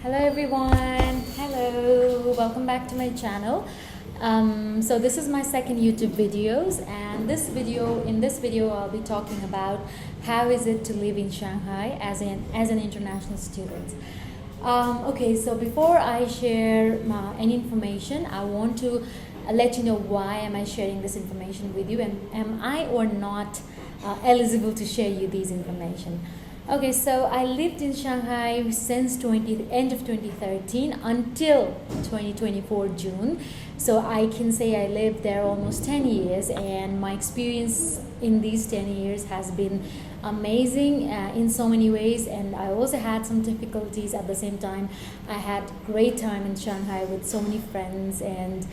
Hello everyone. Hello. Welcome back to my channel. So this is my second YouTube videos, and in this video I'll be talking about how is it to live in Shanghai as an international student. Okay, so before I share any information, I want to let you know why am I sharing this information with you, and am I or not eligible to share you these information. Okay, so I lived in Shanghai since end of 2013 until 2024 June. So I can say I lived there almost 10 years, and my experience in these 10 years has been amazing in so many ways. And I also had some difficulties at the same time. I had great time in Shanghai with so many friends, and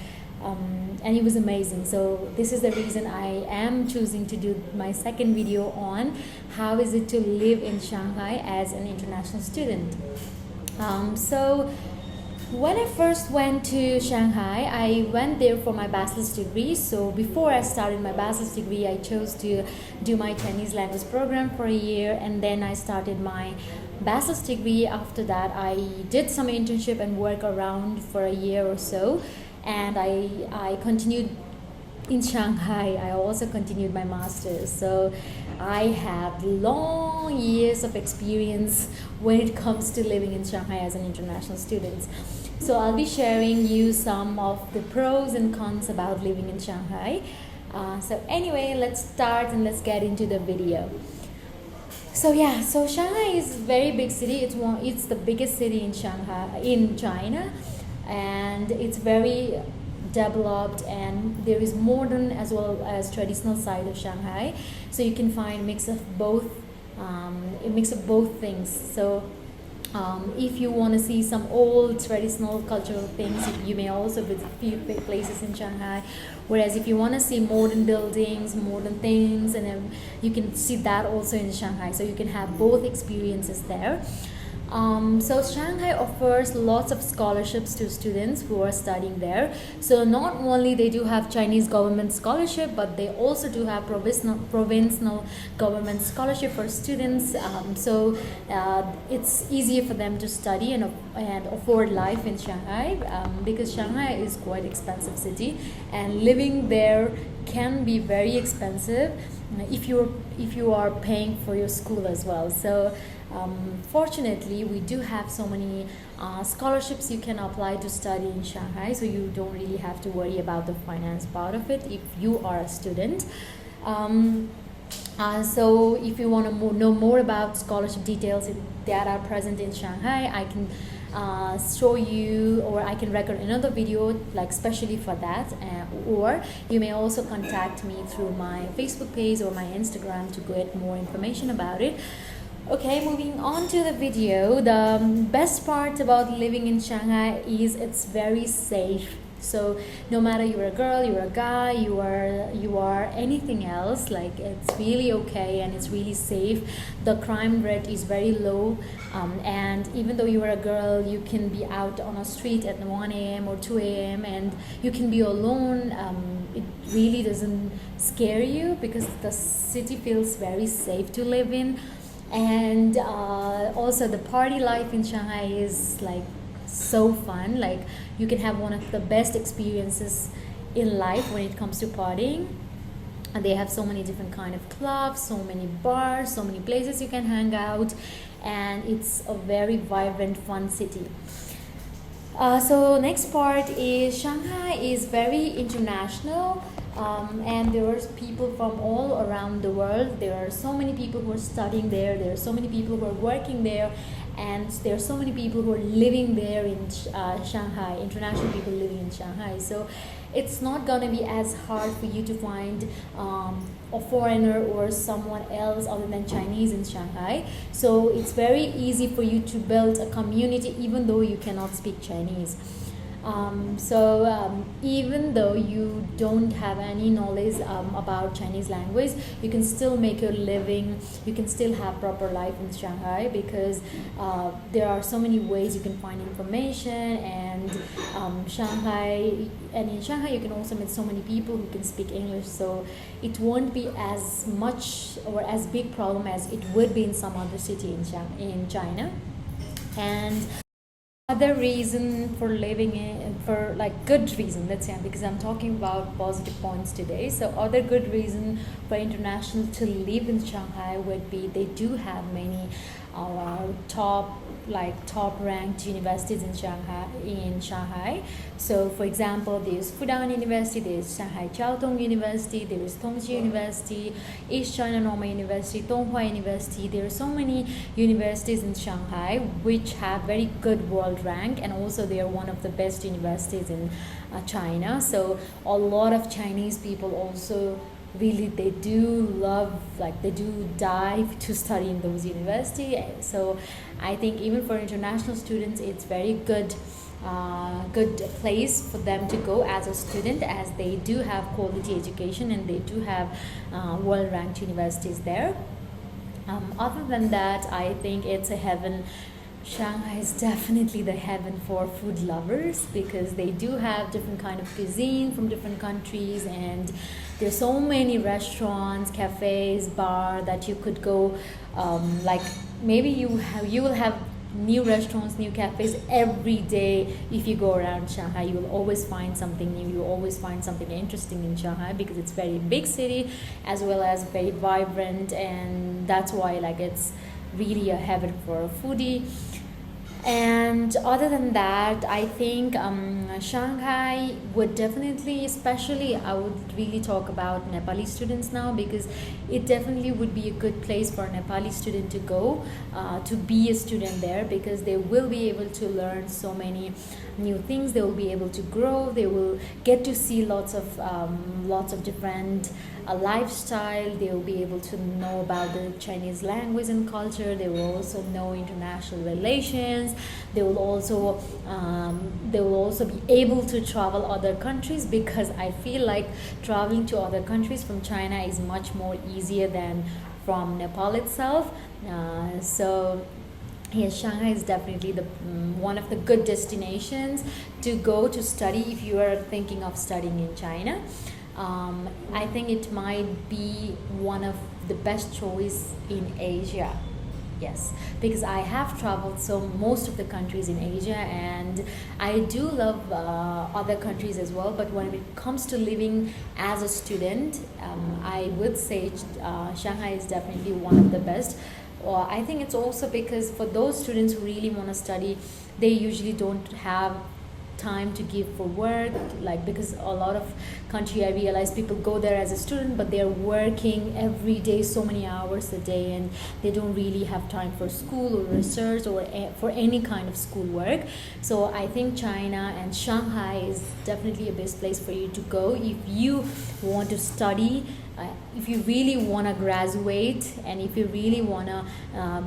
it was amazing. So this is the reason I am choosing to do my second video on how is it to live in Shanghai as an international student. So when I first went to Shanghai, I went there for my bachelor's degree. So before I started my bachelor's degree, I chose to do my Chinese language program for a year, and then I started my bachelor's degree. After that, I did some internship and work around for a year or so, and I continued in Shanghai. I also continued my master's. So I have long years of experience when it comes to living in Shanghai as an international student. So I'll be sharing you some of the pros and cons about living in Shanghai. So anyway, let's start and let's get into the video. So Shanghai is a very big city. It's the biggest city in China, and it's very developed, and there is modern as well as traditional side of Shanghai. So you can find a mix of both things. So if you want to see some old traditional cultural things, you may also visit a few places in Shanghai. Whereas if you want to see modern buildings, modern things, and you can see that also in Shanghai. So you can have both experiences there. So Shanghai offers lots of scholarships to students who are studying there. So not only they do have Chinese government scholarship, but they also do have provincial government scholarship for students. It's easier for them to study and afford life in Shanghai, because Shanghai is quite expensive city, and living there can be very expensive if you are paying for your school as well. So fortunately, we do have so many scholarships you can apply to study in Shanghai, so you don't really have to worry about the finance part of it if you are a student. So if you want to know more about scholarship details that are present in Shanghai, I can show you, or I can record another video like specially for that, or you may also contact me through my Facebook page or my Instagram to get more information about it. Okay, moving on to the video. The best part about living in Shanghai is it's very safe. So no matter you're a girl, you're a guy, you are anything else, like it's really okay and it's really safe. The crime rate is very low, and even though you are a girl, you can be out on a street at 1 a.m. or 2 a.m. and you can be alone. It really doesn't scare you because the city feels very safe to live in. And also the party life in Shanghai is like so fun. Like you can have one of the best experiences in life when it comes to partying. And they have so many different kind of clubs, so many bars, so many places you can hang out, and it's a very vibrant, fun city. So next part is Shanghai is very international, and there are people from all around the world. There are so many people who are studying there. There are so many people who are working there, and there are so many people who are living there in Shanghai, international people living in Shanghai. So it's not going to be as hard for you to find a foreigner or someone else other than Chinese in Shanghai. So it's very easy for you to build a community even though you cannot speak Chinese. Even though you don't have any knowledge about Chinese language, you can still make your living, you can still have proper life in Shanghai, because there are so many ways you can find information, and in Shanghai you can also meet so many people who can speak English, so it won't be as much or as big problem as it would be in some other city in China. And Other reason for living in, for like good reason, let's say, because I'm talking about positive points today. So other good reason for international to live in Shanghai would be they do have many top ranked universities in Shanghai. So for example, there's Fudan University, there's Shanghai Jiao University, there's Tong University, East China Normal University, Donghua University. There are so many universities in Shanghai which have very good world rank, and also they are one of the best universities in China. So a lot of Chinese people also really they do love, like they do dive to study in those university. So I think even for international students it's very good place for them to go as a student, as they do have quality education and they do have world ranked universities there. Other than that, I think it's a heaven. Shanghai is definitely the heaven for food lovers, because they do have different kind of cuisine from different countries, and there's so many restaurants, cafes, bar that you could go. Like maybe you will have new restaurants, new cafes every day. If you go around Shanghai, you will always find something new, you will always find something interesting in Shanghai, because it's very big city as well as very vibrant, and that's why like it's really a heaven for a foodie. And other than that, I think Shanghai would definitely, especially I would really talk about Nepali students now, because it definitely would be a good place for a Nepali student to go to be a student there, because they will be able to learn so many new things, they will be able to grow, they will get to see lots of different lifestyle, they will be able to know about the Chinese language and culture, they will also know international relations, they will also be able to travel other countries, because I feel like traveling to other countries from China is much more easier than from Nepal itself. So yes, Shanghai is definitely the one of the good destinations to go to study if you are thinking of studying in China. I think it might be one of the best choice in Asia. Yes, because I have traveled so most of the countries in Asia, and I do love other countries as well. But when it comes to living as a student, I would say Shanghai is definitely one of the best. I think it's also because for those students who really want to study, they usually don't have time to give for work, like because a lot of country I realize people go there as a student, but they're working every day so many hours a day, and they don't really have time for school or research or for any kind of school work. So I think China and Shanghai is definitely a best place for you to go if you want to study, if you really want to graduate, and if you really want to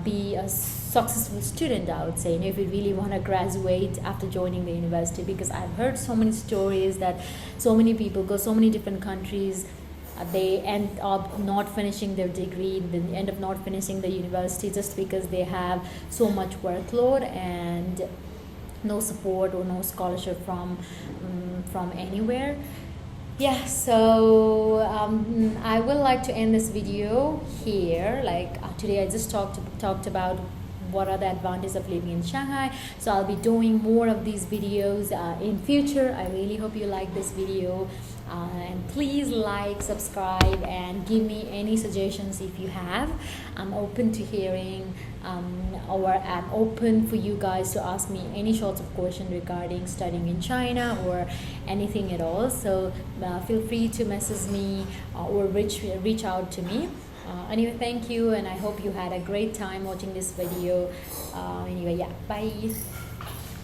be a successful student, I would say, if you really want to graduate after joining the university. Because I've heard so many stories that so many people go so many different countries, they end up not finishing their degree, then end up not finishing the university just because they have so much workload and no support or no scholarship from anywhere. Yeah, so I would like to end this video here. Like today I just talked about what are the advantages of living in Shanghai. So I'll be doing more of these videos in future. I really hope you like this video, and please like, subscribe, and give me any suggestions if you have. I'm open to hearing, or I'm open for you guys to ask me any sorts of question regarding studying in China or anything at all. So feel free to message me or reach out to me. Anyway, thank you, and I hope you had a great time watching this video. Anyway, yeah, bye.